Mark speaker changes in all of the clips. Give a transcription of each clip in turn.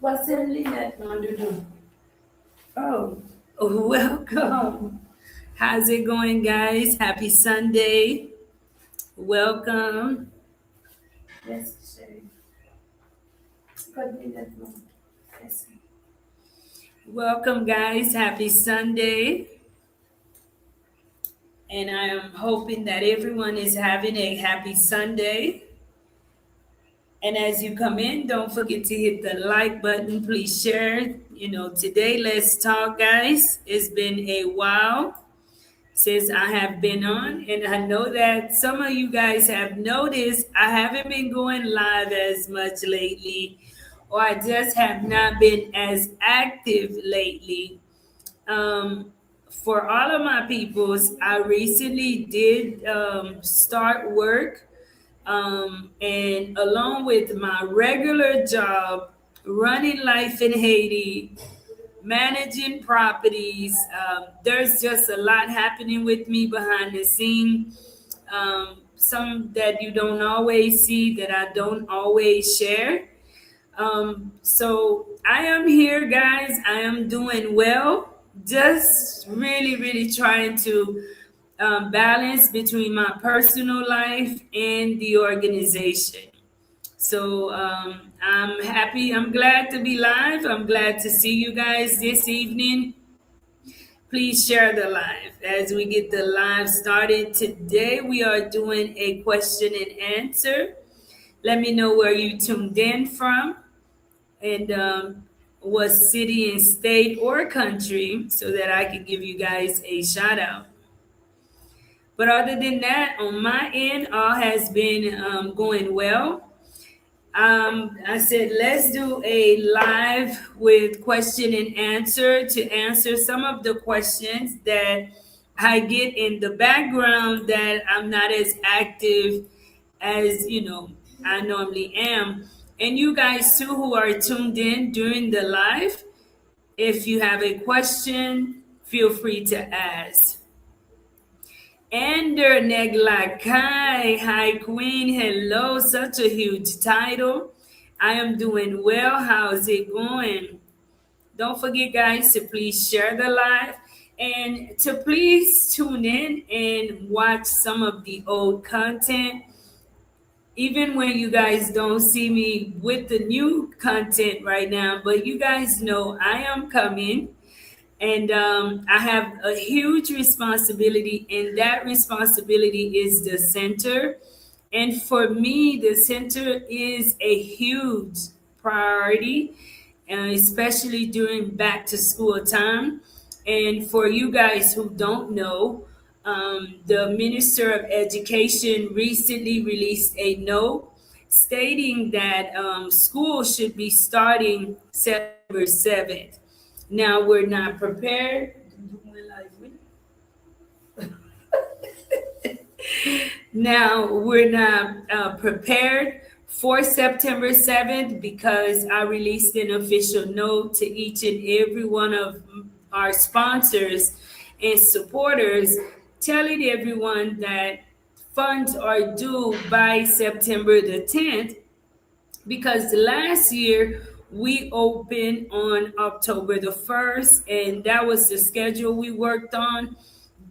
Speaker 1: What's in that do? Oh, welcome. How's it going, guys? Happy Sunday. Welcome. Yes, sir. Yes. Welcome, guys. Happy Sunday. And I am hoping that everyone is having a happy Sunday. And as you come in, don't forget to hit the like button. Please share. Today, let's talk, guys. It's been a while since I have been on, and I know that some of you guys have noticed I haven't been going live as much lately, or I just have not been as active lately. For all of my peoples, I recently did start work, and along with my regular job, running Life in Haiti, managing properties. There's just a lot happening with me behind the scene. Some that you don't always see, that I don't always share. So I am here, guys. I am doing well. Just really, really trying to balance between my personal life and the organization. So I'm happy. I'm glad to be live. I'm glad to see you guys this evening. Please share the live as we get the live started. Today we are doing a question and answer. Let me know where you tuned in from, and what city and state or country, so that I can give you guys a shout out. But other than that, on my end, all has been going well. I said, let's do a live with question and answer to answer some of the questions that I get in the background that I'm not as active as, I normally am. And you guys too who are tuned in during the live, if you have a question, feel free to ask. Ender Neglakai, hi Queen, hello, such a huge title. I am doing well. How's it going? Don't forget, guys, to please share the live and to please tune in and watch some of the old content. Even when you guys don't see me with the new content right now, but you guys know I am coming, and I have a huge responsibility, and that responsibility is the center. And for me, the center is a huge priority, especially during back to school time. And for you guys who don't know, the Minister of Education recently released a note stating that school should be starting September 7th. Now we're not prepared. Now we're not prepared for September 7th because I released an official note to each and every one of our sponsors and supporters, telling everyone that funds are due by September the 10th, because last year we opened on October the 1st, and that was the schedule we worked on.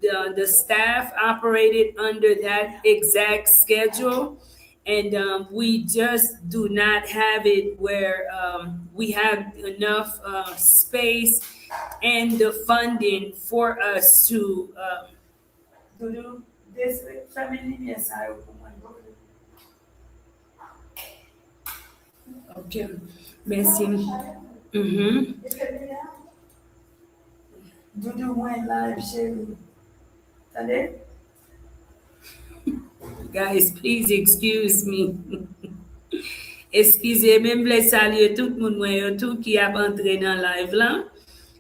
Speaker 1: The staff operated under that exact schedule, and we just do not have it where we have enough space and the funding for us to do this family. Yes, I okay. Merci. Mm-hmm. Doudou moins live chérie. Allez? Guys, please excuse me. Excusez, même les saluer tout le monde yo tout qui a entré dans live là.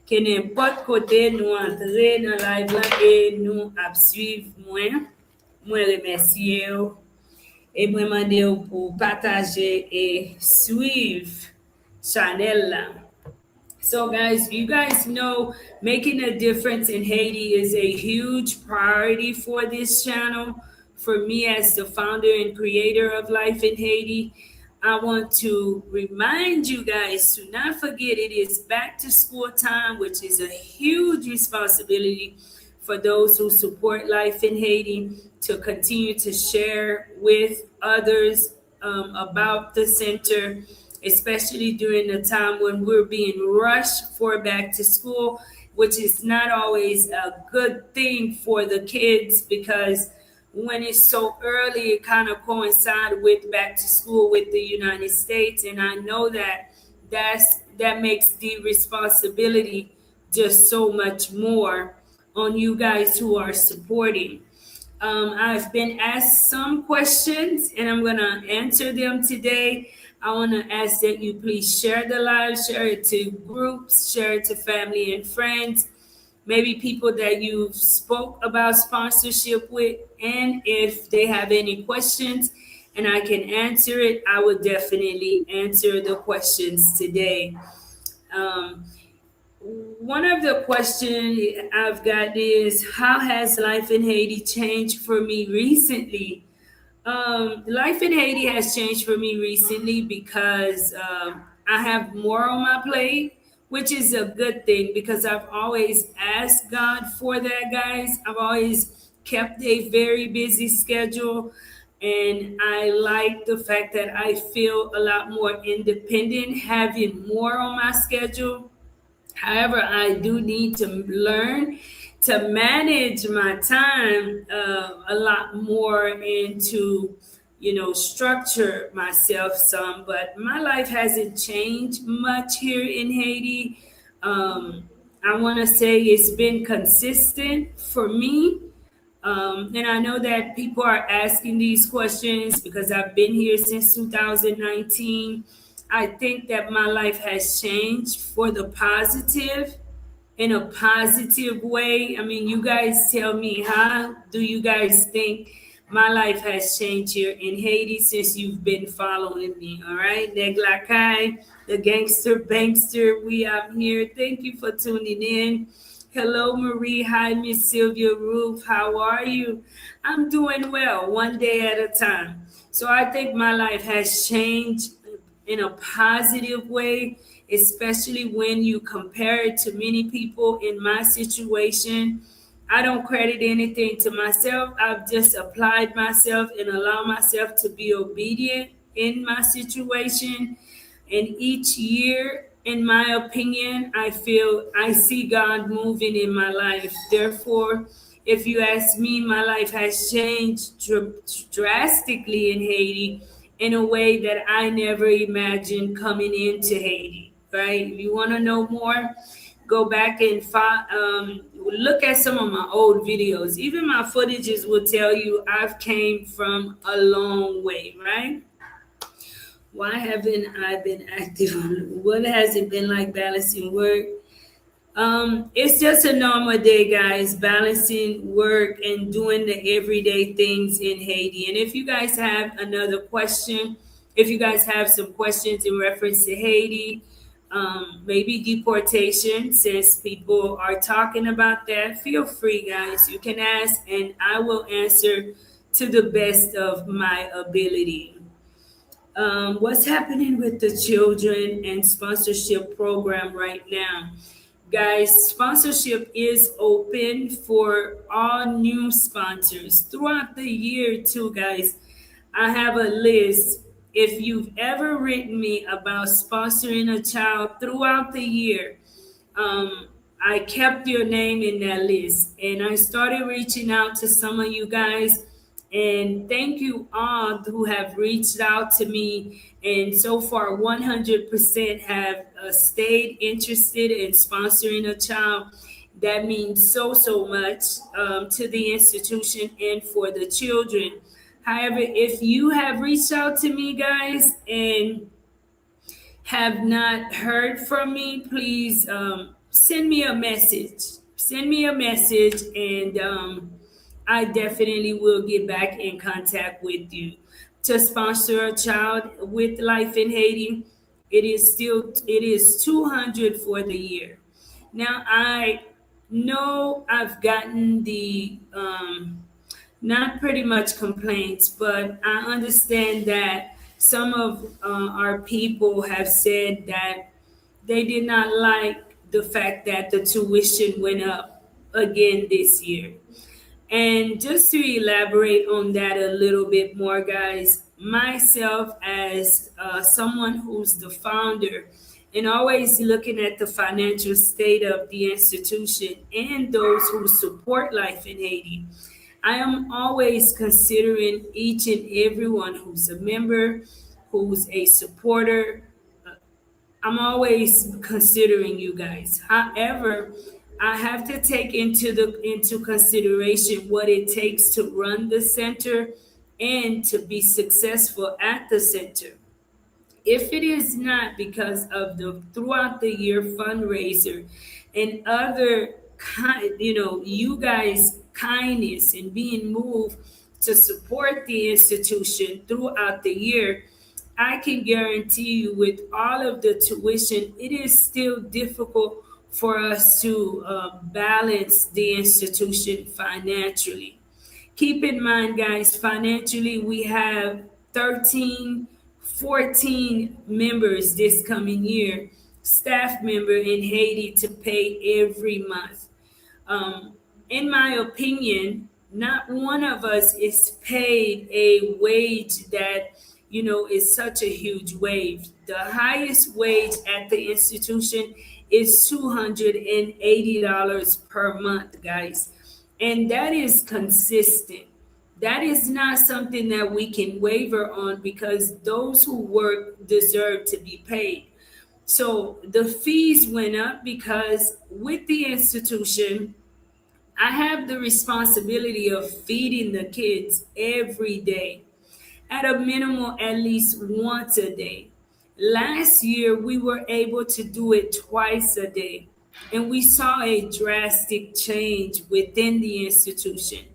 Speaker 1: Que n'importe côté nous entrer dans live là et nous ap suivre moi. Moi remercier yo et moi demander yo pour partager et suivre channel là. So, guys, you guys know making a difference in Haiti is a huge priority for this channel. For me, as the founder and creator of Life in Haiti, I want to remind you guys to not forget it is back to school time, which is a huge responsibility for those who support Life in Haiti to continue to share with others about the center, especially during the time when we're being rushed for back to school, which is not always a good thing for the kids because when it's so early, it kind of coincides with back to school with the United States, and I know that that makes the responsibility just so much more on you guys who are supporting. I've been asked some questions, and I'm gonna answer them today. I want to ask that you please share the live, share it to groups, share it to family and friends, maybe people that you spoke about sponsorship with, and if they have any questions and I can answer it, I will definitely answer the questions today. um, One of the questions I've got is, how has life in Haiti changed for me recently? Life in Haiti has changed for me recently because I have more on my plate, which is a good thing because I've always asked God for that, guys. I've always kept a very busy schedule, and I like the fact that I feel a lot more independent having more on my schedule. However, I do need to learn to manage my time a lot more and to, structure myself some. But my life hasn't changed much here in Haiti. I want to say it's been consistent for me. And I know that people are asking these questions because I've been here since 2019. I think that my life has changed for the positive, in a positive way. I mean, you guys tell me, how do you guys think my life has changed here in Haiti since you've been following me? All right, Neglakai, the gangster bankster, we out here. Thank you for tuning in. Hello, Marie. Hi, Miss Sylvia Roof. How are you? I'm doing well, one day at a time. So I think my life has changed in a positive way, especially when you compare it to many people in my situation. I don't credit anything to myself. I've just applied myself and allowed myself to be obedient in my situation. And each year, in my opinion, I feel I see God moving in my life. Therefore, if you ask me, my life has changed drastically in Haiti in a way that I never imagined coming into Haiti. Right? If you want to know more, go back and look at some of my old videos. Even my footages will tell you I've came from a long way. Right? Why haven't I been active on what has it been like balancing work? It's just a normal day, guys, balancing work and doing the everyday things in Haiti. And if you guys have another question, if you guys have some questions in reference to Haiti, maybe deportation, since people are talking about that, feel free, guys. You can ask, and I will answer to the best of my ability. What's happening with the children and sponsorship program right now? Guys, sponsorship is open for all new sponsors throughout the year, too, guys. I have a list. If you've ever written me about sponsoring a child throughout the year, um, I kept your name in that list, and I started reaching out to some of you guys. And thank you all who have reached out to me. And so far, 100% have stayed interested in sponsoring a child. That means so, so much to the institution and for the children. However, if you have reached out to me, guys, and have not heard from me, please send me a message. Send me a message, and I definitely will get back in contact with you. To sponsor a child with Life in Haiti, it is 200 for the year. Now I know I've gotten the not pretty much complaints, but I understand that Some of our people have said that they did not like the fact that the tuition went up again this year. And just to elaborate on that a little bit more, guys, myself as someone who's the founder and always looking at the financial state of the institution and those who support Life in Haiti, I am always considering each and everyone who's a member, who's a supporter. I'm always considering you guys. However, I have to take into consideration what it takes to run the center and to be successful at the center. If it is not because of the throughout the year fundraiser and other you guys kindness and being moved to support the institution throughout the year, I can guarantee you with all of the tuition, it is still difficult for us to balance the institution financially. Keep in mind, guys, financially, we have 13, 14 members this coming year, staff member in Haiti to pay every month. Um, in my opinion, not one of us is paid a wage that, is such a huge wage. The highest wage at the institution is $280 per month, guys. And that is consistent. That is not something that we can waver on because those who work deserve to be paid. So the fees went up because with the institution, I have the responsibility of feeding the kids every day, at a minimum, at least once a day. Last year, we were able to do it twice a day, and we saw a drastic change within the institution,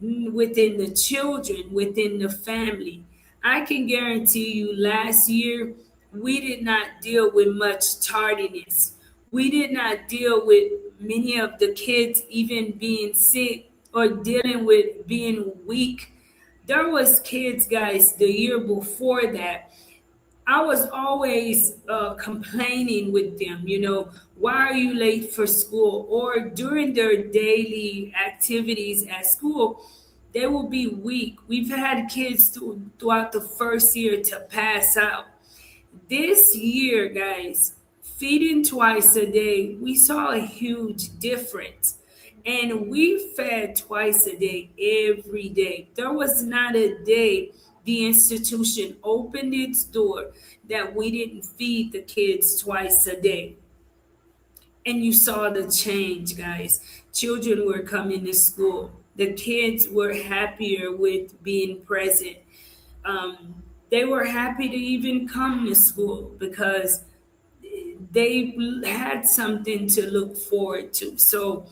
Speaker 1: within the children, within the family. I can guarantee you, last year, we did not deal with much tardiness. We did not deal with many of the kids even being sick or dealing with being weak. There was kids, guys, the year before that I was always complaining with them, why are you late for school? Or during their daily activities at school, they will be weak. We've had kids throughout the first year to pass out. This year, guys, feeding twice a day, we saw a huge difference. And we fed twice a day, every day. There was not a day the institution opened its door that we didn't feed the kids twice a day. And you saw the change, guys. Children were coming to school. The kids were happier with being present. They were happy to even come to school because they had something to look forward to. So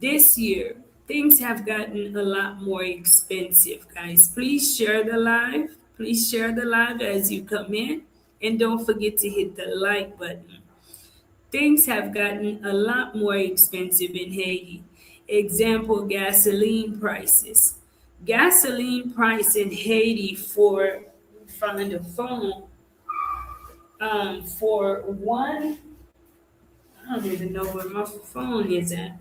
Speaker 1: this year, things have gotten a lot more expensive, guys. Please share the live. Please share the live as you come in. And don't forget to hit the like button. Things have gotten a lot more expensive in Haiti. Example, gasoline prices. Gasoline price in Haiti for find a phone for one. I don't even know where my phone is at.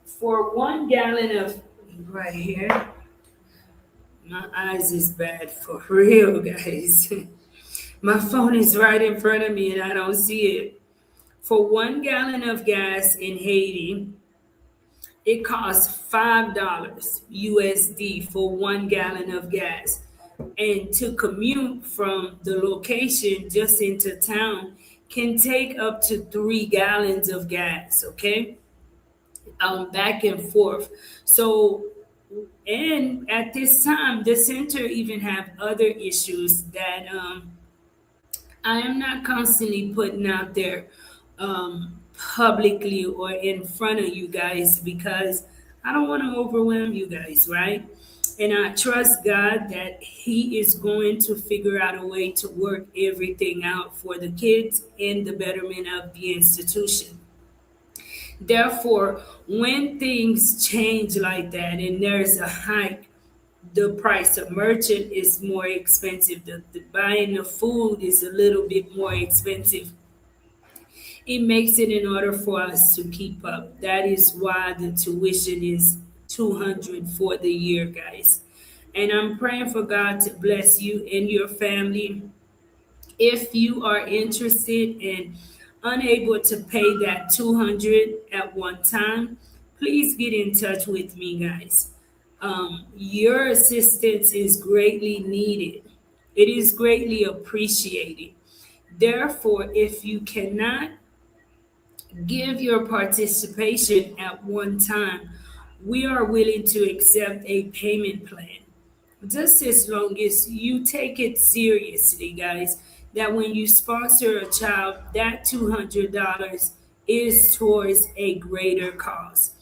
Speaker 1: For 1 gallon of right here, my eyes is bad for real, guys. My phone is right in front of me and I don't see it. For 1 gallon of gas in Haiti, it costs $5 USD for 1 gallon of gas. And to commute from the location just into town can take up to 3 gallons of gas, okay? Back and forth. So, and at this time, the center even have other issues that I am not constantly putting out there publicly or in front of you guys because I don't want to overwhelm you guys, right? And I trust God that He is going to figure out a way to work everything out for the kids and the betterment of the institution. Therefore, when things change like that and there's a hike, the price of merchant is more expensive. The buying the food is a little bit more expensive. It makes it in order for us to keep up. That is why the tuition is 200 for the year, guys. And I'm praying for God to bless you and your family. If you are interested and unable to pay that 200 at one time, please get in touch with me, guys. Your assistance is greatly needed. It is greatly appreciated. Therefore, if you cannot give your participation at one time, we are willing to accept a payment plan. Just as long as you take it seriously, guys, that when you sponsor a child, that $200 is towards a greater cause.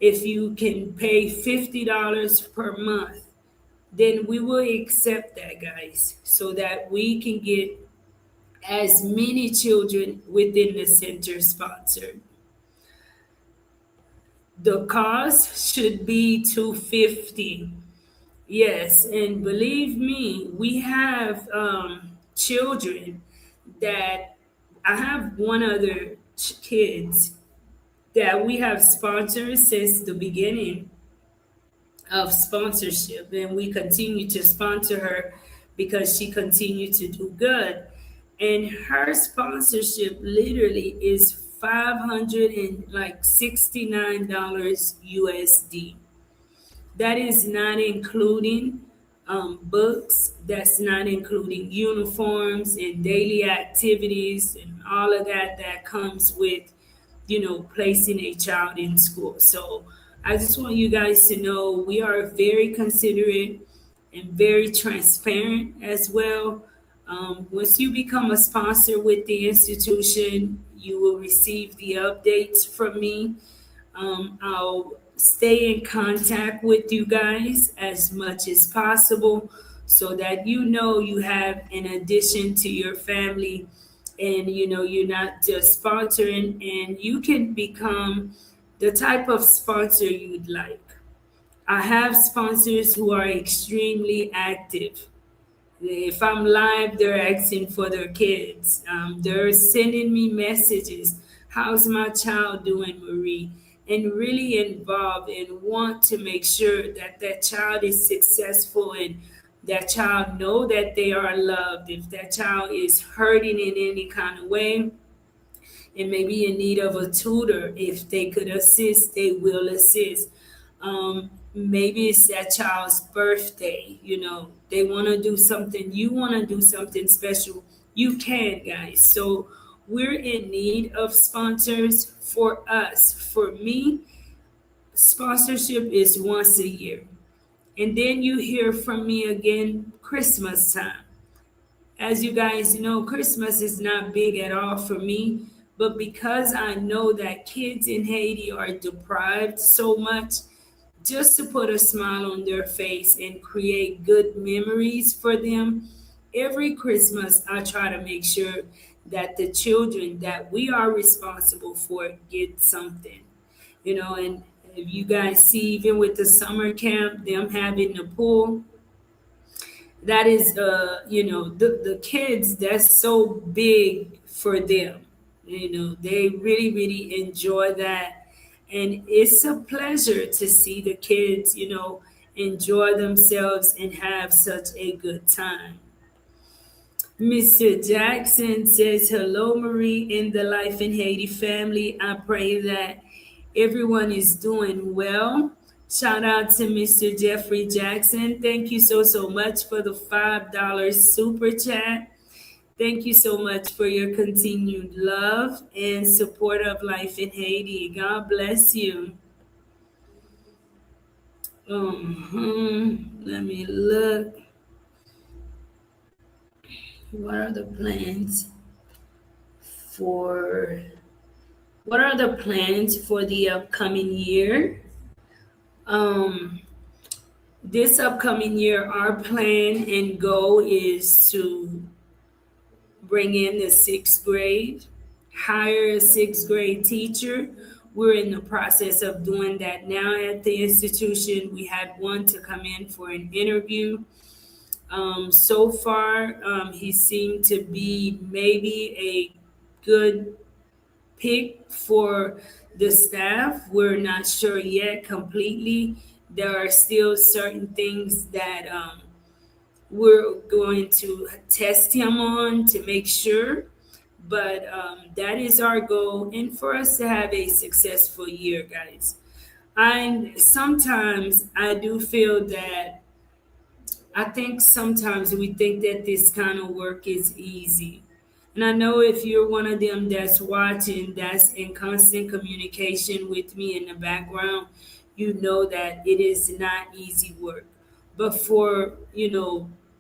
Speaker 1: If you can pay $50 per month, then we will accept that, guys, so that we can get as many children within the center sponsored. The cost should be 250. Yes, and believe me, we have children that I have one other kids that we have sponsored since the beginning of sponsorship, and we continue to sponsor her because she continued to do good. And her sponsorship literally is 569 USD. That is not including books, that's not including uniforms and daily activities and all of that that comes with, placing a child in school. So I just want you guys to know we are very considerate and very transparent as well. Once you become a sponsor with the institution, you will receive the updates from me. I'll stay in contact with you guys as much as possible so that you have an addition to your family, and you're not just sponsoring, and you can become the type of sponsor you'd like. I have sponsors who are extremely active. If I'm live, they're asking for their kids. They're sending me messages. How's my child doing, Marie? And really involved and want to make sure that that child is successful and that child know that they are loved. If that child is hurting in any kind of way, and maybe in need of a tutor, if they could assist, they will assist. Maybe it's that child's birthday, they want to do something, you want to do something special, you can, guys. So we're in need of sponsors. For us, for me, sponsorship is once a year. And then you hear from me again Christmas time. As you guys know, Christmas is not big at all for me, but because I know that kids in Haiti are deprived so much, just to put a smile on their face and create good memories for them, every Christmas I try to make sure that the children that we are responsible for get something. And if you guys see, even with the summer camp, them having the pool, that is the kids, that's so big for them. They really really enjoy that, and it's a pleasure to see the kids enjoy themselves and have such a good time. Mr. Jackson says, hello, Marie, in the Life in Haiti family. I pray that everyone is doing well. Shout out to Mr. Jeffrey Jackson. Thank you so, so much for the $5 super chat. Thank you so much for your continued love and support of Life in Haiti. God bless you. Let me look. What are the plans for what are the plans for the upcoming year? Um, this upcoming year, our plan and goal is to bring in the sixth grade, hire a sixth grade teacher. We're in the process of doing that now at the institution. We had one to come in for an interview. So far, he seemed to be maybe a good pick for the staff. We're not sure yet completely. There are still certain things that we're going to test him on to make sure. But that is our goal, and for us to have a successful year, guys. I sometimes I do feel that I think sometimes we think that this kind of work is easy. And I know if you're one of them that's watching, that's in constant communication with me in the background, you know that it is not easy work. But for,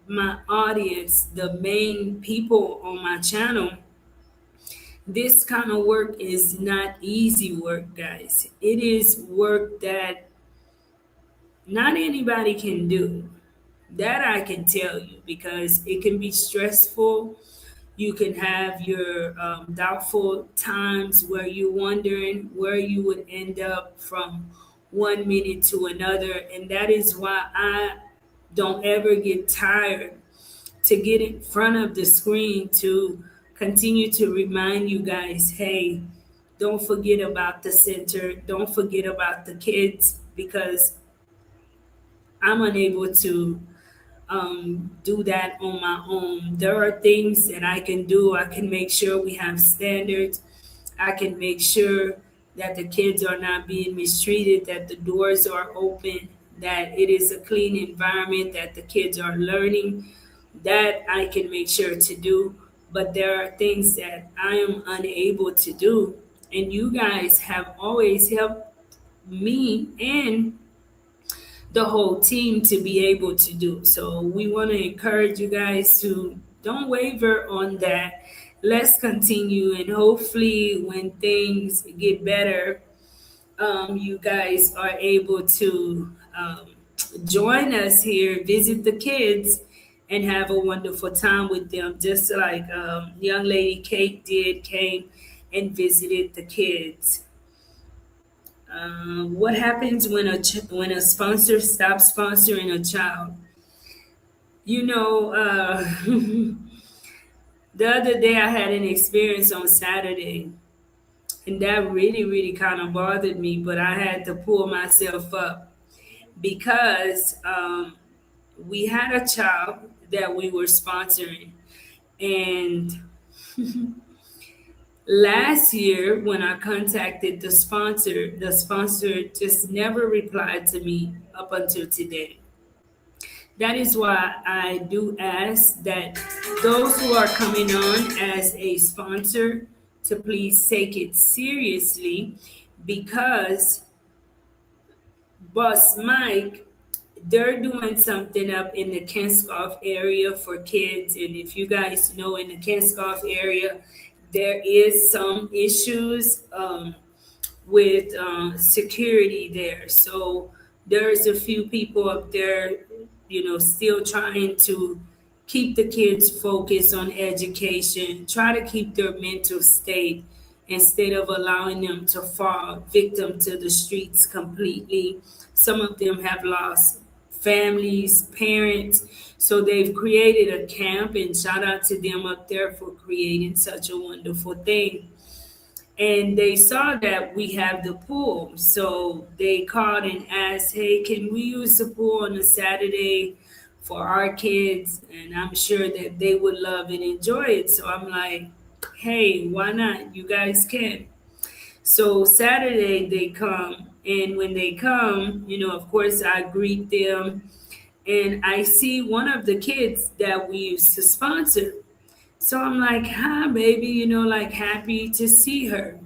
Speaker 1: my audience, the main people on my channel, this kind of work is not easy work, guys. It is work that not anybody can do. That I can tell you because it can be stressful. You can have your doubtful times where you're wondering where you would end up from one minute to another. And that is why I don't ever get tired to get in front of the screen to continue to remind you guys, hey, don't forget about the center, don't forget about the kids, because I'm unable to do that on my own. There are things that I can do. I can make sure we have standards. I can make sure that the kids are not being mistreated, that the doors are open, that it is a clean environment, that the kids are learning. That I can make sure to do. But there are things that I am unable to do. And you guys have always helped me and the whole team to be able to do. So we want to encourage you guys to don't waver on that. Let's continue, and hopefully, when things get better, you guys are able to join us here, visit the kids, and have a wonderful time with them, just like young lady Kate did, came and visited the kids. What happens when when a sponsor stops sponsoring a child? You know, the other day I had an experience on Saturday, and that really, really kind of bothered me. But I had to pull myself up because we had a child that we were sponsoring, and last year, when I contacted the sponsor just never replied to me up until today. That is why I do ask that those who are coming on as a sponsor to please take it seriously, because Boss Mike, they're doing something up in the Kenskoff area for kids. And if you guys know, in the Kenskoff area, there is some issues with security there. So there's a few people up there, still trying to keep the kids focused on education, try to keep their mental state instead of allowing them to fall victim to the streets completely. Some of them have lost families, parents. So they've created a camp, and shout out to them up there for creating such a wonderful thing. And they saw that we have the pool. So they called and asked, hey, can we use the pool on a Saturday for our kids? And I'm sure that they would love and enjoy it. So I'm like, hey, why not? You guys can. So Saturday they come. And when they come, of course, I greet them. And I see one of the kids that we used to sponsor. So I'm like, hi, baby, like happy to see her.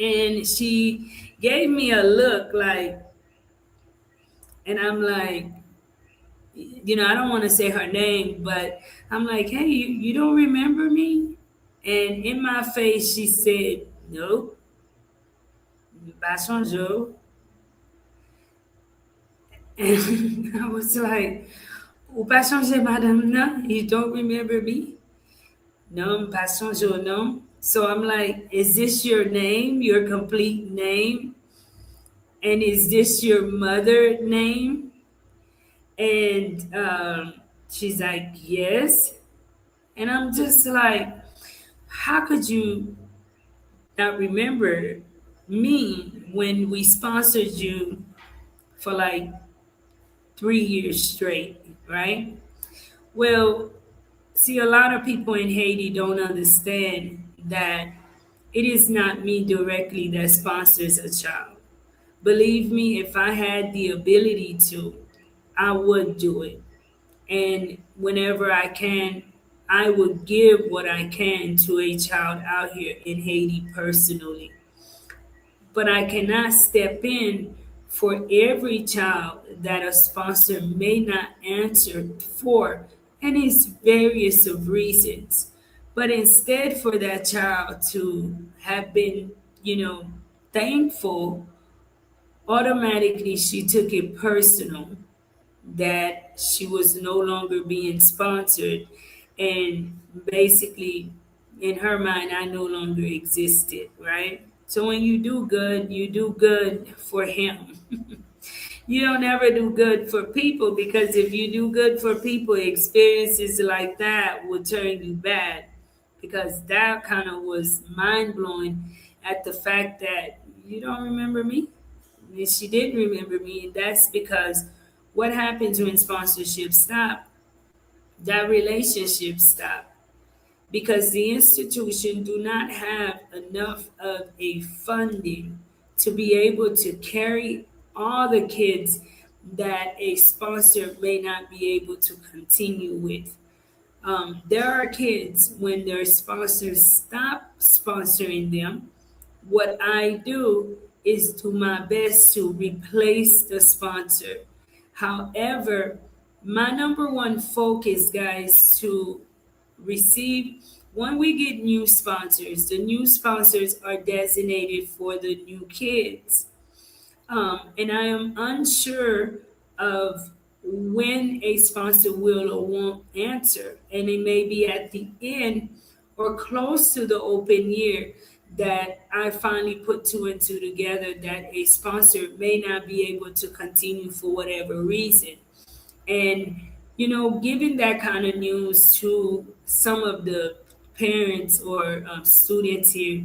Speaker 1: And she gave me a look like, and I'm like, I don't want to say her name, but I'm like, hey, you don't remember me? And in my face, she said, nope, Basson Joe. And I was like, ou pas changer, madame, non? You don't remember me? Non, pas changer, non. So I'm like, is this your name, your complete name? And is this your mother name? And she's like, yes. And I'm just like, how could you not remember me when we sponsored you for like 3 years straight, right? Well, see, a lot of people in Haiti don't understand that it is not me directly that sponsors a child. Believe me, if I had the ability to, I would do it. And whenever I can, I would give what I can to a child out here in Haiti personally. But I cannot step in for every child that a sponsor may not answer for, and it's various of reasons. But instead, for that child to have been, thankful, automatically she took it personal that she was no longer being sponsored, and basically in her mind I no longer existed, right? So when you do good for him. You don't ever do good for people, because if you do good for people, experiences like that will turn you bad. Because that kind of was mind blowing at the fact that you don't remember me. And she didn't remember me, and that's because what happens when sponsorships stop? That relationship stop, because the institution do not have enough of a funding to be able to carry all the kids that a sponsor may not be able to continue with. There are kids when their sponsors stop sponsoring them, what I do is do my best to replace the sponsor. However, my number one focus, guys, to receive when we get new sponsors, the new sponsors are designated for the new kids. And I am unsure of when a sponsor will or won't answer. And it may be at the end or close to the open year that I finally put two and two together that a sponsor may not be able to continue for whatever reason. And, giving that kind of news to some of the parents or students here,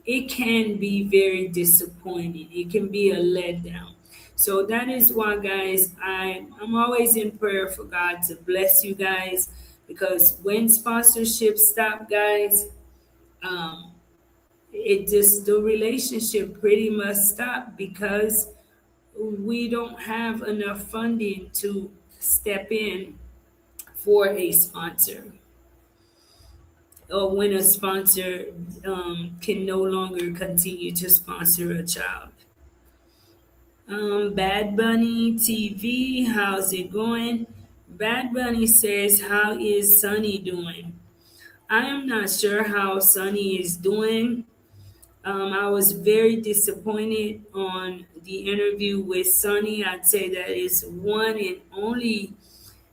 Speaker 1: it can be very disappointing. It can be a letdown. So that is why, guys, I'm always in prayer for God to bless you guys, because when sponsorships stop, guys, um, it just the relationship pretty much stop, because we don't have enough funding to step in for a sponsor, or when a sponsor can no longer continue to sponsor a child. Bad Bunny TV, how's it going? Bad Bunny says, how is Sunny doing? I am not sure how Sunny is doing. I was very disappointed on the interview with Sunny. I'd say that is one and only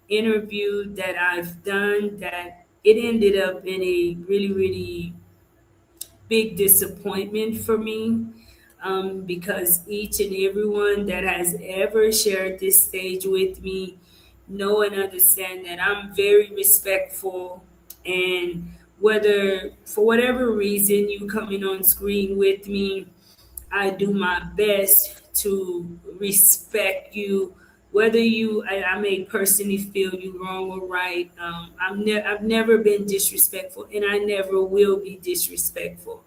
Speaker 1: interview that I've done that it ended up in a really, really big disappointment for me, because each and everyone that has ever shared this stage with me know and understand that I'm very respectful, and whether for whatever reason you coming on screen with me, I do my best to respect you, whether I may personally feel you wrong or right. I've never been disrespectful, and I never will be disrespectful.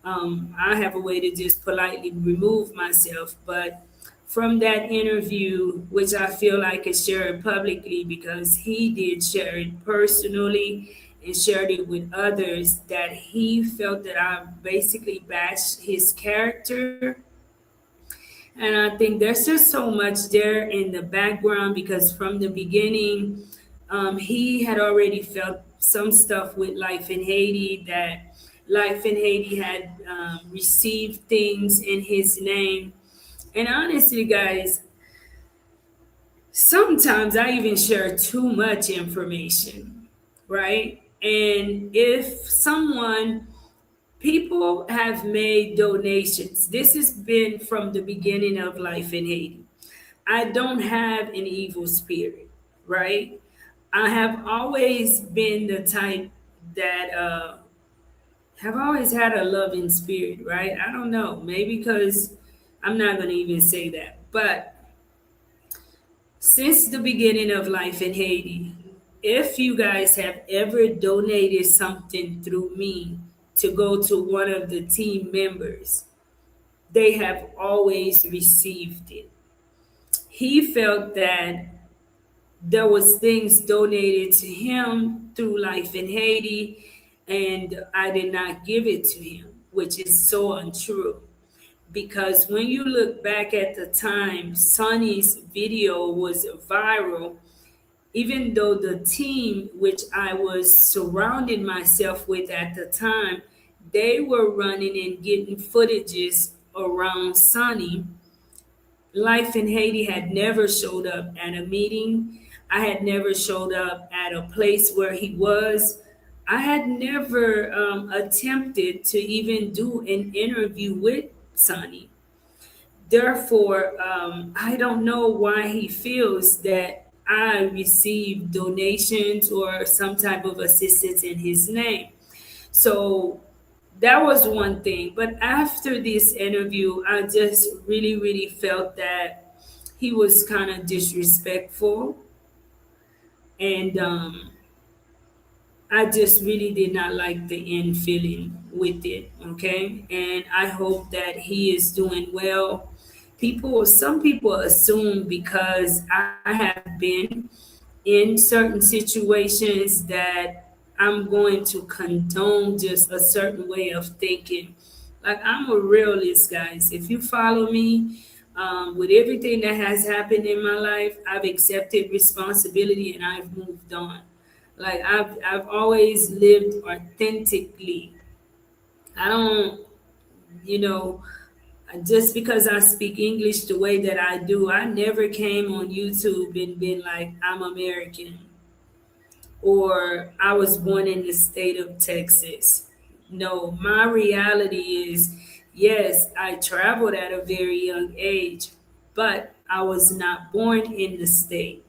Speaker 1: I have a way to just politely remove myself. But from that interview, which I feel like is shared publicly because he did share it personally and shared it with others, that he felt that I basically bashed his character. And I think there's just so much there in the background, because from the beginning, he had already felt some stuff with Life in Haiti, that Life in Haiti had received things in his name. And honestly, guys, sometimes I even share too much information, right? And if someone People have made donations. This has been from the beginning of life in Haiti. I don't have an evil spirit, right? I have always been the type that have always had a loving spirit, right? I don't know, maybe because I'm not going to even say that. But since the beginning of life in Haiti, if you guys have ever donated something through me to go to one of the team members, they have always received it. He felt that there was things donated to him through life in Haiti, and I did not give it to him, which is so untrue. Because when you look back at the time, Sonny's video was viral, even though the team which I was surrounding myself with at the time, they were running and getting footages around Sonny. Life in Haiti had never showed up at a meeting. I had never showed up at a place where he was. I had never attempted to even do an interview with Sonny. Therefore, I don't know why he feels that I received donations or some type of assistance in his name. So that was one thing. But after this interview, I just really, really felt that he was kind of disrespectful. And I just really did not like the end feeling with it. Okay. And I hope that he is doing well. Some people assume because I have been in certain situations that I'm going to condone just a certain way of thinking. Like, I'm a realist, guys. If you follow me, with everything that has happened in my life, I've accepted responsibility and I've moved on. Like, I've always lived authentically. I don't, you know, just because I speak English the way that I do, I never came on YouTube and been like, I'm American or I was born in the state of Texas. No, my reality is yes, I traveled at a very young age, but I was not born in the state.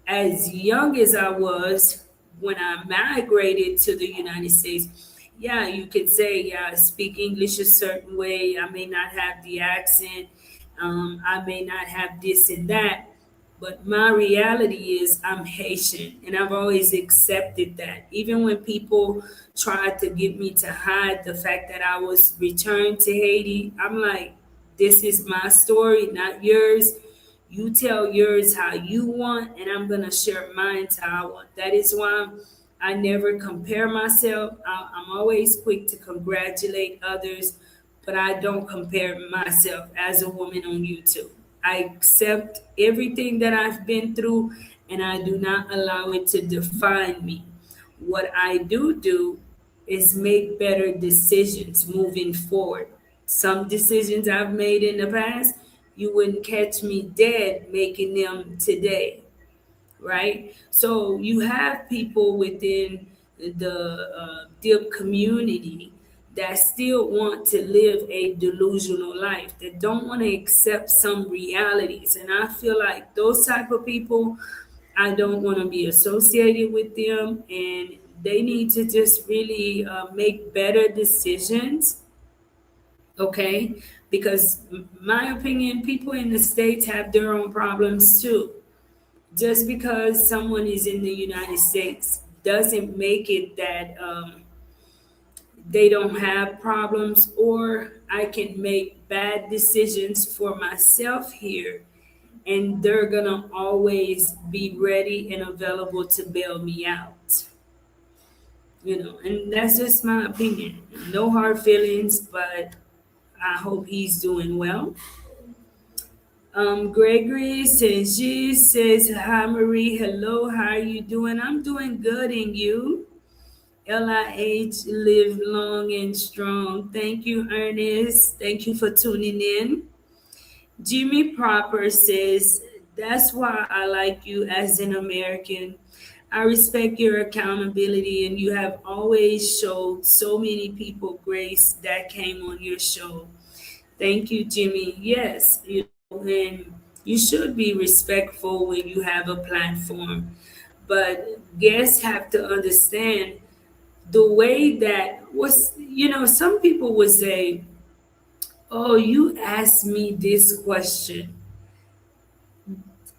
Speaker 1: As young as I was when I migrated to the United States, yeah, you could say, yeah, I speak English a certain way. I may not have the accent. I may not have this and that. But my reality is I'm Haitian and I've always accepted that. Even when people tried to get me to hide the fact that I was returned to Haiti, I'm like, this is my story, not yours. You tell yours how you want, and I'm gonna share mine how I want. That is why I never compare myself. I'm always quick to congratulate others, but I don't compare myself as a woman on YouTube. I accept everything that I've been through, and I do not allow it to define me. What I do is make better decisions moving forward. Some decisions I've made in the past, you wouldn't catch me dead making them today, right? So you have people within the dip community that still want to live a delusional life, that don't want to accept some realities, and I feel like those type of people, I don't want to be associated with them, and they need to just really make better decisions, okay? Because my opinion, people in the states have their own problems too. Just because someone is in the United States doesn't make it that they don't have problems, or I can make bad decisions for myself here, and they're gonna always be ready and available to bail me out. And that's just my opinion. No hard feelings, but I hope he's doing well. Gregory says, G says, hi Marie, hello, how are you doing? I'm doing good, and you? LIH, live long and strong. Thank you, Ernest. Thank you for tuning in. Jimmy Proper says, that's why I like you as an American. I respect your accountability, and you have always showed so many people grace that came on your show. Thank you, Jimmy. Yes, and you should be respectful when you have a platform. But guests have to understand the way that was, some people would say, "Oh, you asked me this question."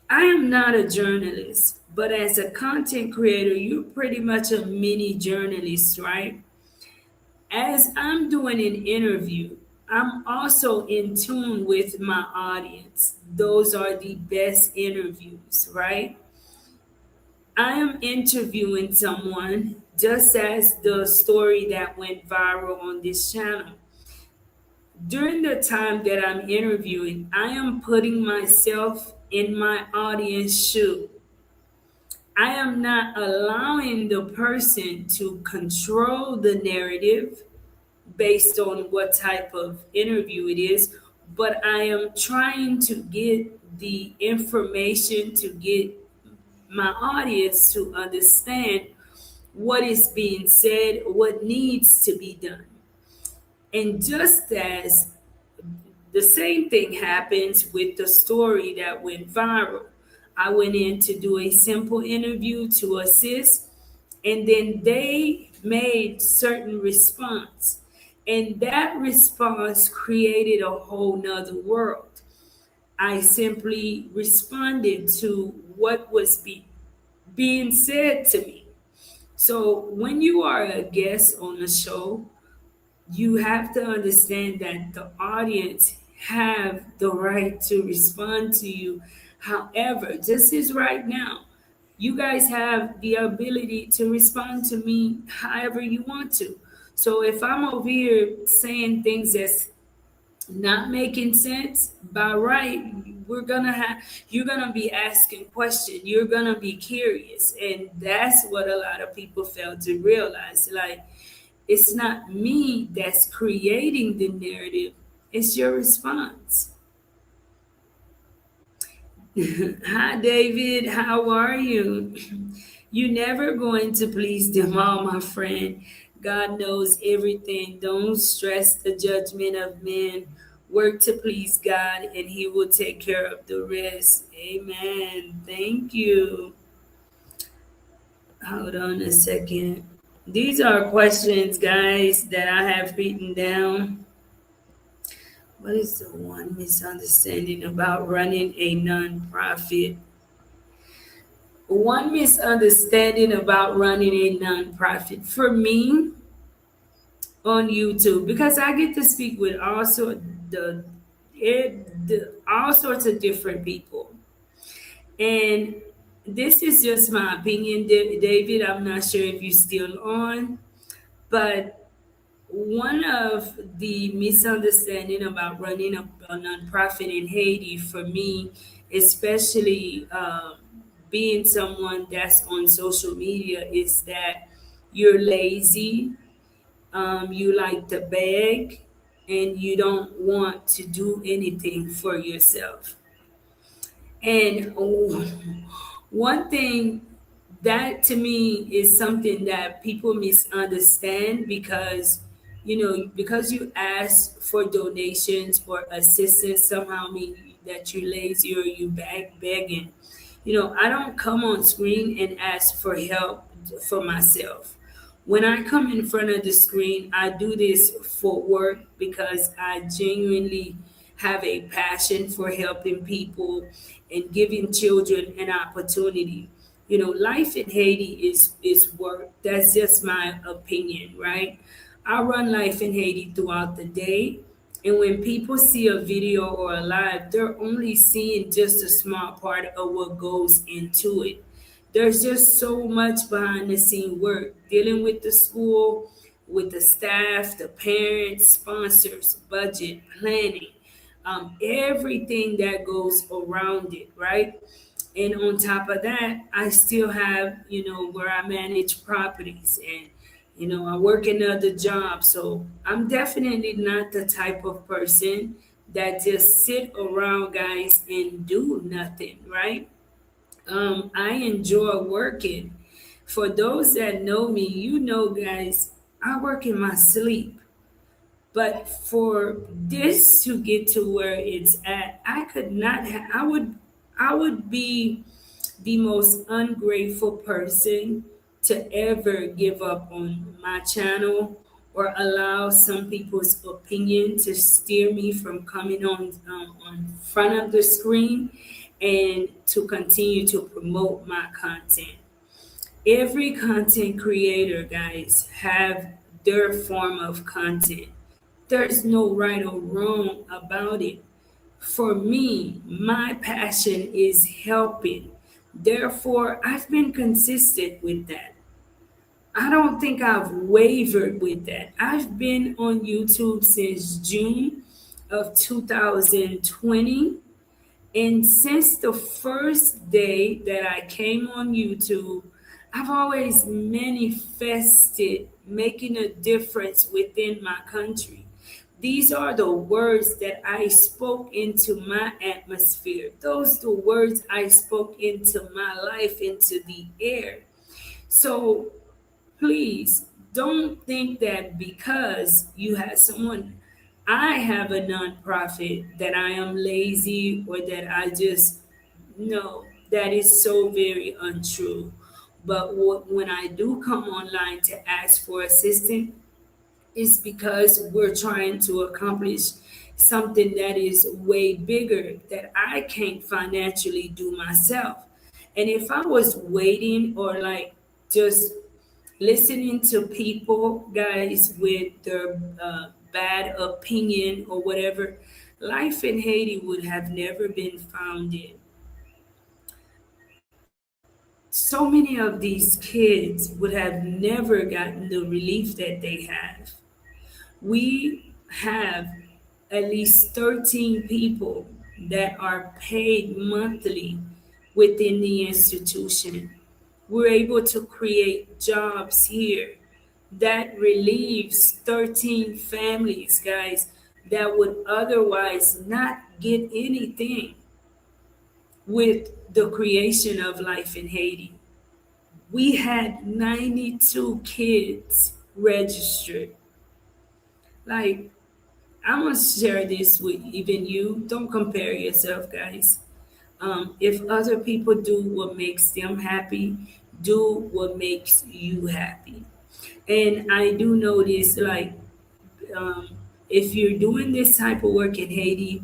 Speaker 1: I am not a journalist, but as a content creator, you're pretty much a mini journalist, right? As I'm doing an interview, I'm also in tune with my audience. Those are the best interviews, right? I am interviewing someone just as the story that went viral on this channel. During the time that I'm interviewing, I am putting myself in my audience shoe. I am not allowing the person to control the narrative based on what type of interview it is, but I am trying to get the information to get my audience to understand what is being said, what needs to be done. And just as the same thing happens with the story that went viral. I went in to do a simple interview to assist, and then they made certain response. And that response created a whole nother world. I simply responded to what was being said to me. So when you are a guest on a show, you have to understand that the audience have the right to respond to you. However, just as right now, you guys have the ability to respond to me however you want to. So if I'm over here saying things that's not making sense, by right, you're gonna be asking questions. You're gonna be curious, and that's what a lot of people fail to realize. Like, it's not me that's creating the narrative, it's your response. Hi, David. How are you? You never going to please them all, my friend. God knows everything. Don't stress the judgment of men. Work to please God, and He will take care of the rest. Amen. Thank you. Hold on a second. These are questions, guys, that I have written down. What is the one misunderstanding about running a nonprofit? One misunderstanding about running a nonprofit for me on YouTube, because I get to speak with the, all sorts of different people, and this is just my opinion, David. I'm not sure if you're still on, but one of the misunderstanding about running a nonprofit in Haiti for me, especially being someone that's on social media, is that you're lazy, you like to beg, and you don't want to do anything for yourself. And one thing that to me is something that people misunderstand, because because you ask for donations or assistance somehow mean that you're lazy or you begging. I don't come on screen and ask for help for myself. When I come in front of the screen, I do this for work because I genuinely have a passion for helping people and giving children an opportunity. Life in Haiti is work. That's just my opinion, right? I run life in Haiti throughout the day. And when people see a video or a live, they're only seeing just a small part of what goes into it. There's just so much behind the scene work dealing with the school, with the staff, the parents, sponsors, budget, planning, everything that goes around it, right? And on top of that, I still have, where I manage properties, and, I work another job. So I'm definitely not the type of person that just sit around, guys, and do nothing, right? I enjoy working. For those that know me, you know, guys, I work in my sleep. But for this to get to where it's at, I could not I would be the most ungrateful person to ever give up on my channel or allow some people's opinion to steer me from coming on front of the screen and to continue to promote my content. Every content creator, guys, have their form of content. There's no right or wrong about it. For me, my passion is helping. Therefore, I've been consistent with that. I don't think I've wavered with that. I've been on YouTube since June of 2020. And since the first day that I came on YouTube, I've always manifested making a difference within my country. These are the words that I spoke into my atmosphere. Those are the words I spoke into my life, into the air. So please don't think that because you have someone, I have a nonprofit, that I am lazy or that I just, no, that is so very untrue. But when I do come online to ask for assistance, it's because we're trying to accomplish something that is way bigger that I can't financially do myself. And if I was waiting or like just listening to people, guys, with their bad opinion or whatever, life in Haiti would have never been founded. So many of these kids would have never gotten the relief that they have. We have at least 13 people that are paid monthly within the institution. We're able to create jobs here that relieves 13 families, guys, that would otherwise not get anything with the creation of Life in Haiti. We had 92 kids registered. Like, I'm gonna share this with even you. Don't compare yourself, guys. If other people do what makes them happy, do what makes you happy. And I do notice, like, um, if you're doing this type of work in Haiti,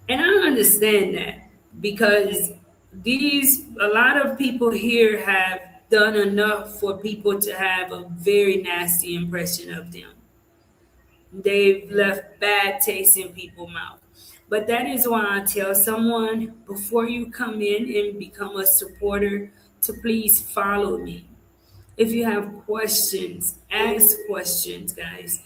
Speaker 1: and I understand that because these, a lot of people here have done enough for people to have a very nasty impression of them. They've left bad taste in people's mouth. But that is why I tell someone before you come in and become a supporter to please follow me. If you have questions, ask questions, guys,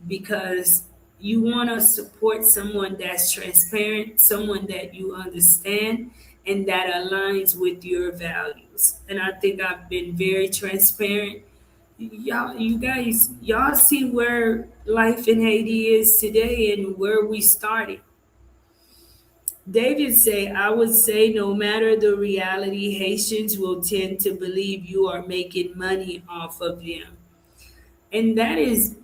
Speaker 1: because you want to support someone that's transparent, someone that you understand, and that aligns with your values. And I think I've been very transparent. Y'all, you guys, y'all see where life in Haiti is today and where we started. David say, I would say no matter the reality, Haitians will tend to believe you are making money off of them. And that is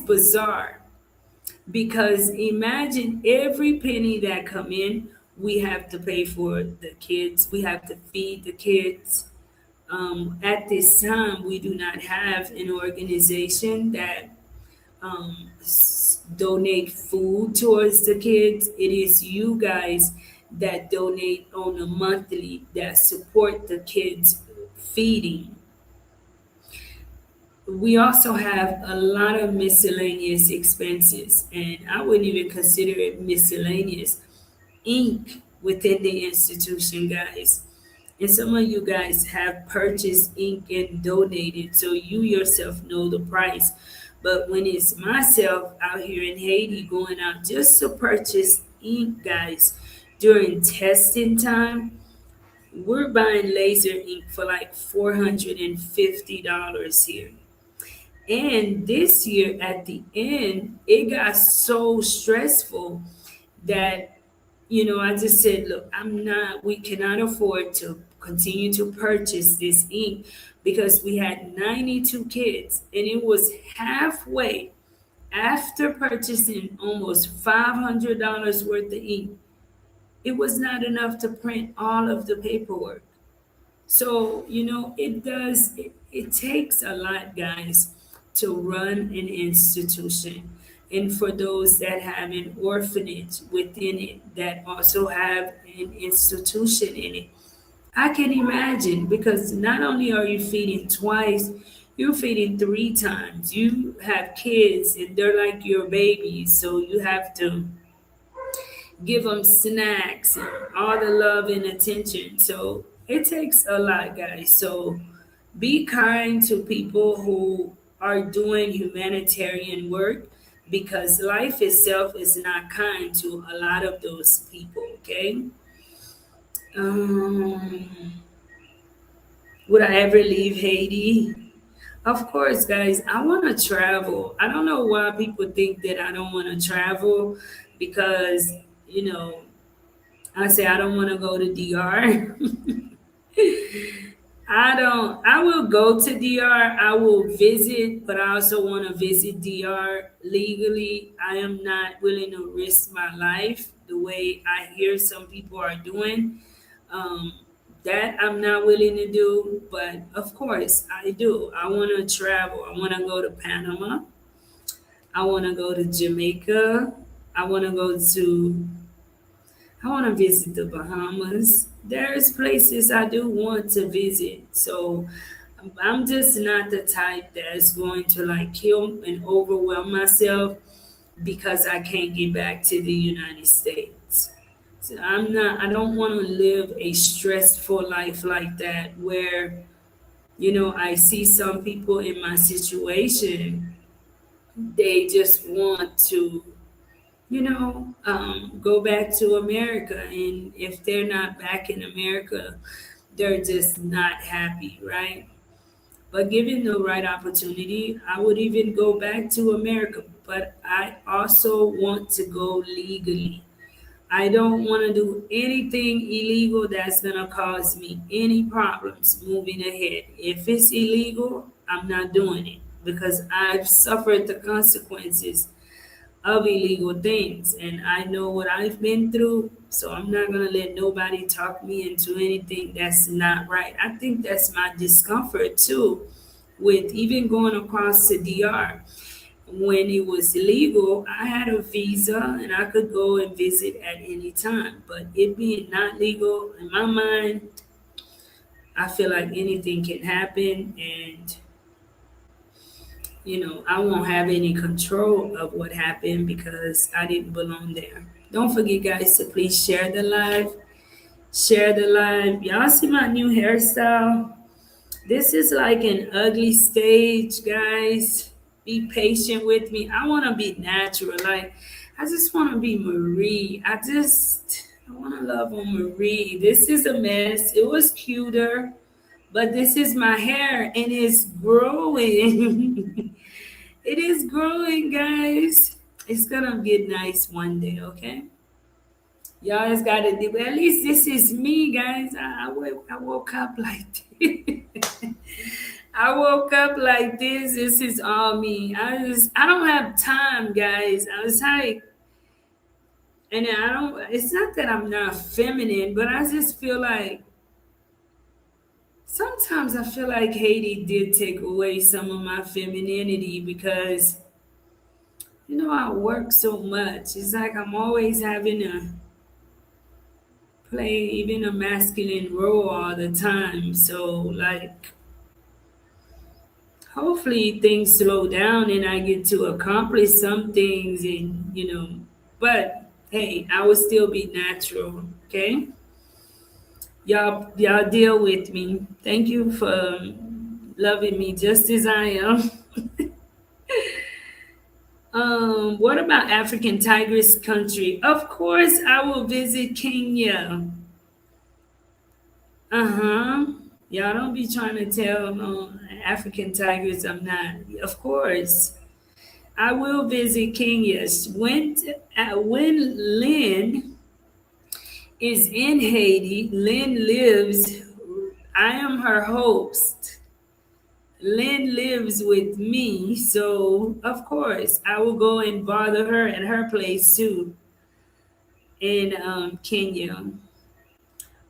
Speaker 1: bizarre because imagine every penny that come in, we have to pay for the kids, we have to feed the kids. At this time, we do not have an organization that donate food towards the kids. It is you guys that donate on a monthly that support the kids feeding. We also have a lot of miscellaneous expenses, and I wouldn't even consider it miscellaneous. Ink within the institution, guys. And some of you guys have purchased ink and donated, so you yourself know the price. But when it's myself out here in Haiti going out just to purchase ink, guys, during testing time, we're buying laser ink for like $450 here. And this year at the end, it got so stressful that I just said, look, we cannot afford to continue to purchase this ink because we had 92 kids and it was halfway after purchasing almost $500 worth of ink. It was not enough to print all of the paperwork. So, it takes a lot, guys, to run an institution. And for those that have an orphanage within it, that also have an institution in it, I can imagine because not only are you feeding twice, you're feeding three times. You have kids and they're like your babies, so you have to give them snacks and all the love and attention. So it takes a lot, guys. So be kind to people who are doing humanitarian work because life itself is not kind to a lot of those people, okay? Um, would I ever leave Haiti? Of course, guys, I want to travel. I don't know why people think that I don't want to travel because, you know, I say I don't want to go to DR. I will go to DR. I will visit, but I also want to visit DR legally. I am not willing to risk my life the way I hear some people are doing. Um, that I'm not willing to do, but of course I do. I want to travel. I want to go to Panama. I want to go to Jamaica. I want to go to I want to visit the Bahamas. There's places I do want to visit. So I'm just not the type that's going to like kill and overwhelm myself because I can't get back to the United States. So I don't want to live a stressful life like that where, I see some people in my situation, they just want to go back to America. And if they're not back in America, they're just not happy, right? But given the right opportunity, I would even go back to America. But I also want to go legally. I don't want to do anything illegal that's going to cause me any problems moving ahead. If it's illegal, I'm not doing it because I've suffered the consequences of illegal things and I know what I've been through, so I'm not going to let nobody talk me into anything that's not right. I think that's my discomfort too with even going across the DR. When it was legal, I had a visa and I could go and visit at any time. But it being not legal, in my mind, I feel like anything can happen and I won't have any control of what happened because I didn't belong there. Don't forget, guys, to please share the live. Share the live. Y'all see my new hairstyle? This is like an ugly stage, guys. Be patient with me. I want to be natural. Like, I just want to be Marie. I want to love on Marie. This is a mess. It was cuter, but this is my hair and it's growing. It is growing, guys. It's gonna get nice one day, okay? Y'all just gotta do. At least this is me, guys. I woke up like this. I woke up like this. This is all me. I don't have time, guys. I was like, and I don't. It's not that I'm not feminine, but I just feel like sometimes I feel like Haiti did take away some of my femininity because I work so much. It's like I'm always having to play even a masculine role all the time. So, like, hopefully things slow down and I get to accomplish some things but hey, I will still be natural, okay? Y'all deal with me. Thank you for loving me just as I am. What about African Tigris country? Of course, I will visit Kenya. Uh-huh. Y'all don't be trying to tell African Tigers I'm not. Of course, I will visit Kenya. When Lynn is in Haiti, Lynn lives I am her host. Lynn lives with me, so of course I will go and bother her at her place too in Kenya.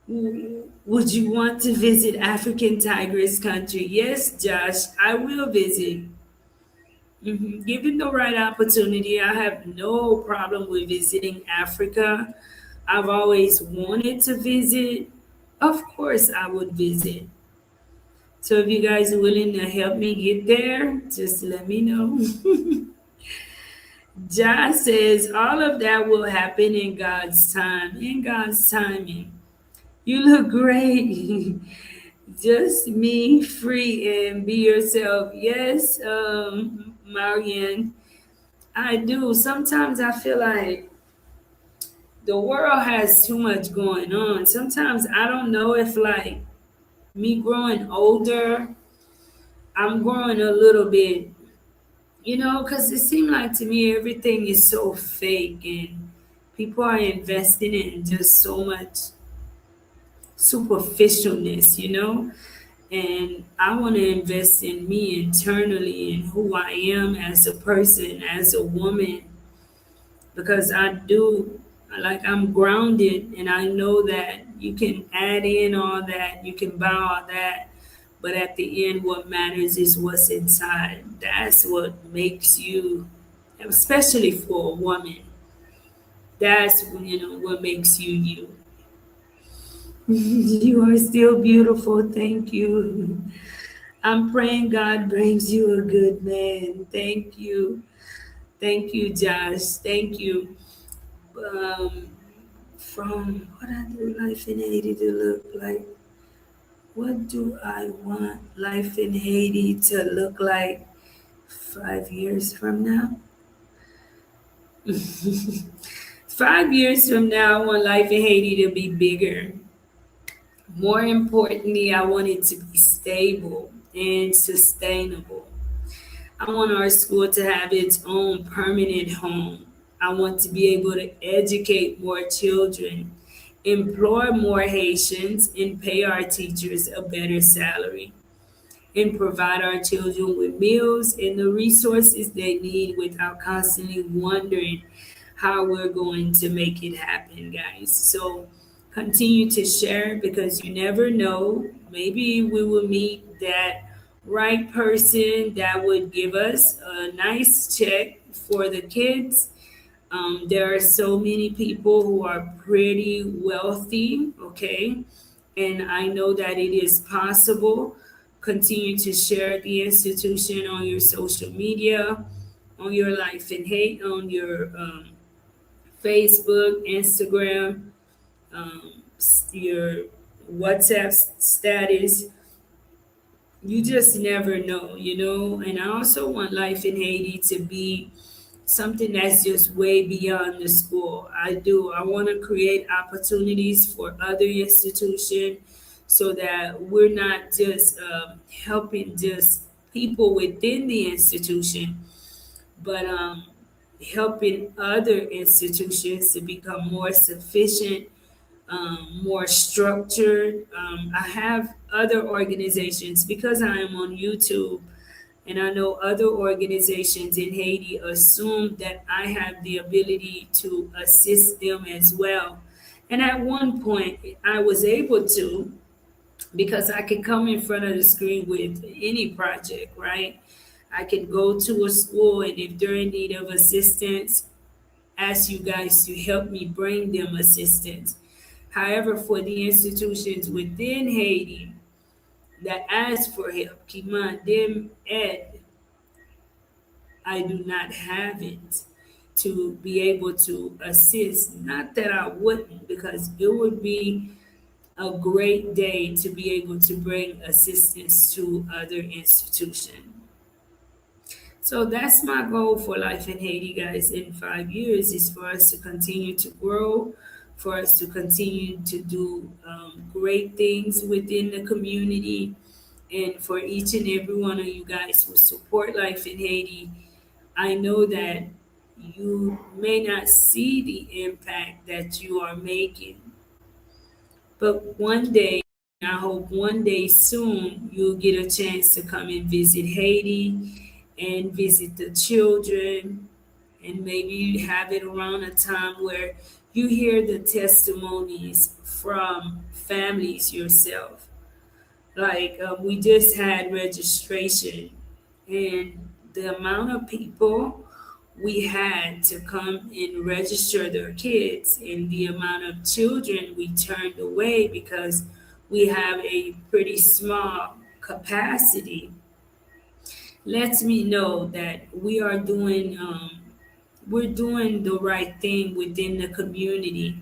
Speaker 1: Would you want to visit African Tigress country? Yes, Josh, I will visit. Given the right opportunity, I have no problem with visiting Africa. I've always wanted to visit. Of course, I would visit. So if you guys are willing to help me get there, just let me know. Josh says all of that will happen in God's time, in God's timing. You look great. Just me free and be yourself. Yes, Marian, I do. Sometimes I feel like the world has too much going on. Sometimes I don't know if, like, me growing older, I'm growing a little bit, because it seems like to me everything is so fake and people are investing in just so much superficialness. And I want to invest in me internally and who I am as a person, as a woman, because I do, like, I'm grounded and I know that you can add in all that, you can buy all that, but at the end, what matters is what's inside. That's what makes you, especially for a woman, that's what makes you you. You are still beautiful. Thank you. I'm praying God brings you a good man. Thank you. Thank you, Josh. Thank you. Um, from what I do life in Haiti to look like. What do I want life in Haiti to look like 5 years from now? 5 years from now, I want life in Haiti to be bigger. More importantly, I want it to be stable and sustainable. I want our school to have its own permanent home. I want to be able to educate more children, employ more Haitians, and pay our teachers a better salary, and provide our children with meals and the resources they need without constantly wondering how we're going to make it happen, guys. So continue to share because you never know. Maybe we will meet that right person that would give us a nice check for the kids. There are so many people who are pretty wealthy, okay? And I know that it is possible. Continue to share the institution on your social media, on your life and hate, on your Facebook, Instagram, your WhatsApp status. You just never know. And I also want life in Haiti to be something that's just way beyond the school. I do. I want to create opportunities for other institutions so that we're not just helping just people within the institution, but helping other institutions to become more sufficient, more structured. I have other organizations because I am on YouTube and I know other organizations in Haiti assume that I have the ability to assist them as well. And at one point, I was able to because I could come in front of the screen with any project, right? I could go to a school and if they're in need of assistance, ask you guys to help me bring them assistance. However, for the institutions within Haiti that ask for help, Kiman, them Ed, I do not have it to be able to assist. Not that I wouldn't, because it would be a great day to be able to bring assistance to other institutions. So that's my goal for life in Haiti, guys. In 5 years, is for us to continue to grow, for us to continue to do great things within the community, and for each and every one of you guys who support life in Haiti. I know that you may not see the impact that you are making, but one day I hope one day soon you'll get a chance to come and visit Haiti and visit the children, and maybe have it around a time where you hear the testimonies from families yourself. Like we just had registration, and the amount of people we had to come and register their kids, and the amount of children we turned away because we have a pretty small capacity, lets me know that we're doing the right thing within the community.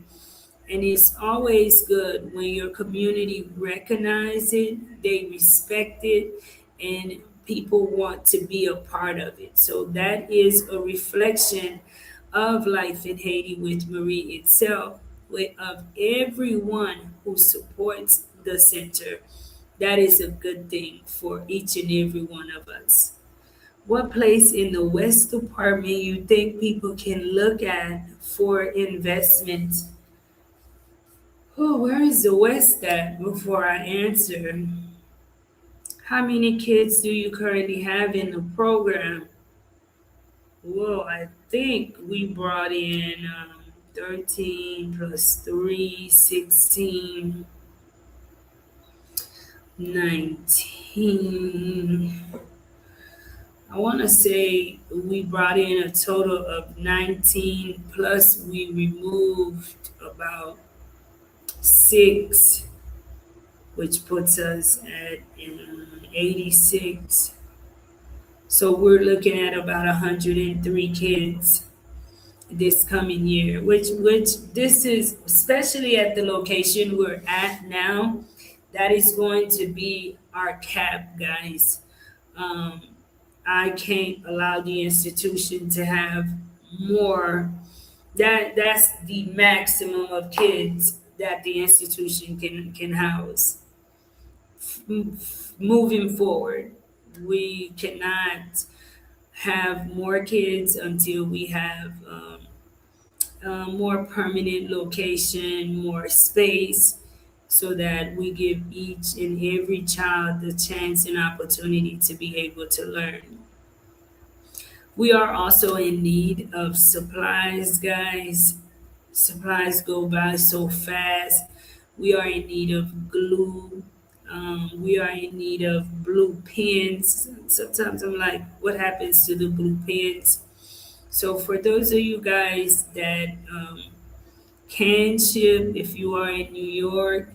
Speaker 1: And it's always good when your community recognize it, they respect it, and people want to be a part of it. So that is a reflection of Life in Haiti with Marie itself, of everyone who supports the center. That is a good thing for each and every one of us. What place in the West Department you think people can look at for investment? Oh, where is the West at before I answer? How many kids do you currently have in the program? Well, I think we brought in 13 plus 3, 16, 19. I want to say we brought in a total of 19, plus we removed about 6, which puts us at 86. So we're looking at about 103 kids this coming year, which this is, especially at the location we're at now, that is going to be our cap, guys. Um, I can't allow the institution to have more. That's the maximum of kids that the institution can house. Moving forward, we cannot have more kids until we have more permanent location, more space, so that we give each and every child the chance and opportunity to be able to learn. We are also in need of supplies, guys. Supplies go by so fast. We are in need of glue. We are in need of blue pens. Sometimes I'm like, what happens to the blue pens? So for those of you guys that can ship, if you are in New York,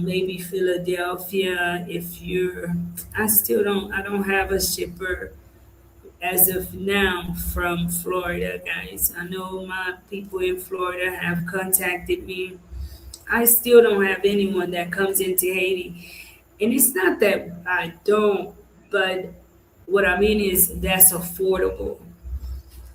Speaker 1: maybe Philadelphia, if you're, I don't have a shipper as of now from Florida, guys. I know my people in Florida have contacted me. I still don't have anyone that comes into Haiti. And it's not that I don't, but what I mean is that's affordable.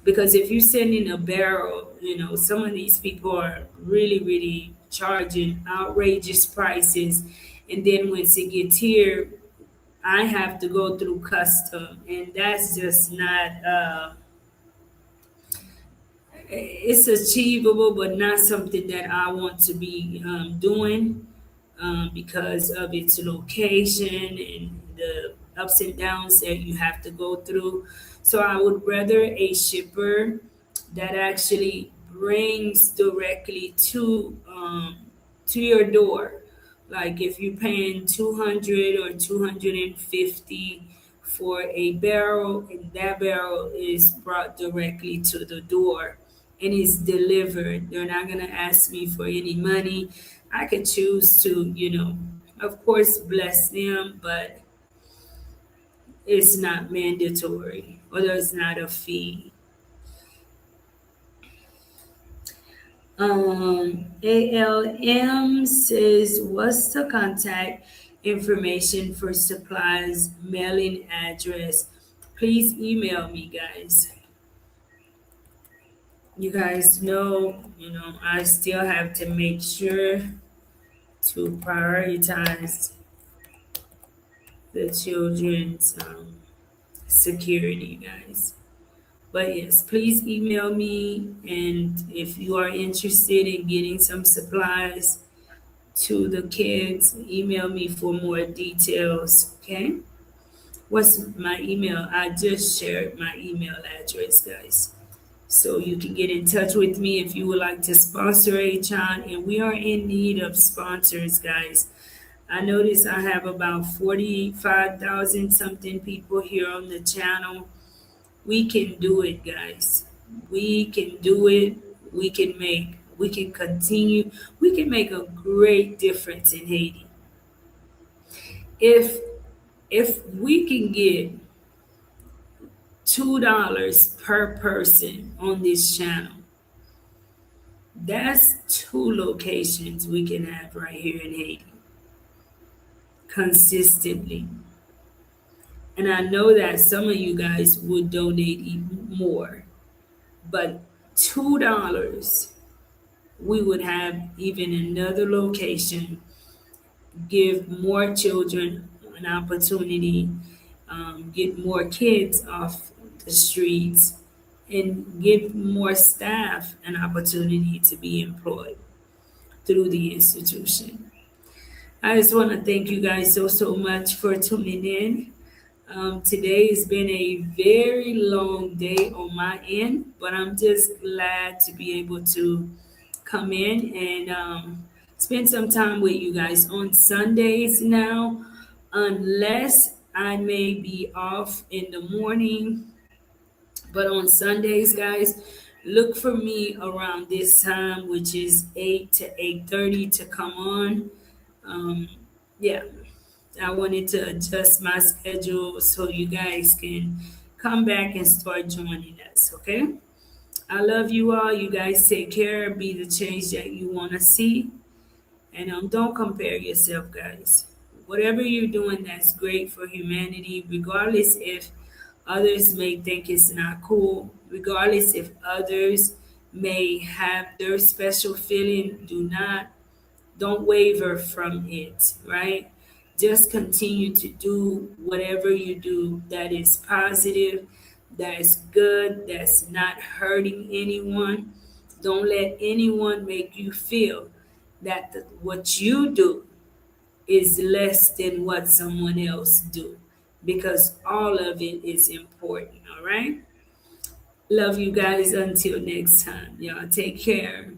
Speaker 1: Because if you send in a barrel, some of these people are really, really charging outrageous prices. And then once it gets here, I have to go through custom. And that's just not, it's achievable, but not something that I want to be doing because of its location and the ups and downs that you have to go through. So I would rather a shipper that actually brings directly to your door. Like if you're paying 200 or 250 for a barrel, and that barrel is brought directly to the door and is delivered. They're not gonna ask me for any money. I could choose to, of course, bless them, but it's not mandatory, or there's not a fee. ALM says, what's the contact information for supplies, mailing address? Please email me, guys. You guys know, I still have to make sure to prioritize the children's security, guys. But yes, please email me. And if you are interested in getting some supplies, to the kids. Email me for more details. Okay. What's my email? I just shared my email address, guys. So you can get in touch with me if you would like to sponsor a child. And we are in need of sponsors, guys. I notice I have about 45,000 something people here on the channel. We can do it, guys. We can do it. We can continue. We can make a great difference in Haiti. If we can get $2 per person on this channel, that's two locations we can have right here in Haiti consistently. And I know that some of you guys would donate even more, but $2, we would have even another location, give more children an opportunity, get more kids off the streets, and give more staff an opportunity to be employed through the institution. I just want to thank you guys so much for tuning in. Today has been a very long day on my end, but I'm just glad to be able to come in and spend some time with you guys on Sundays now, unless I may be off in the morning. But on Sundays, guys, look for me around this time, which is 8 to 8:30 to come on. Um, yeah, I wanted to adjust my schedule so you guys can come back and start joining us, okay? I love you all. You guys take care. Be the change that you want to see. And don't compare yourself, guys. Whatever you're doing that's great for humanity, regardless if others may think it's not cool, regardless if others may have their special feeling, don't waver from it, right? Just continue to do whatever you do that is positive, that is good, that's not hurting anyone. Don't let anyone make you feel that what you do is less than what someone else do, because all of it is important, all right? Love you guys until next time. Y'all take care.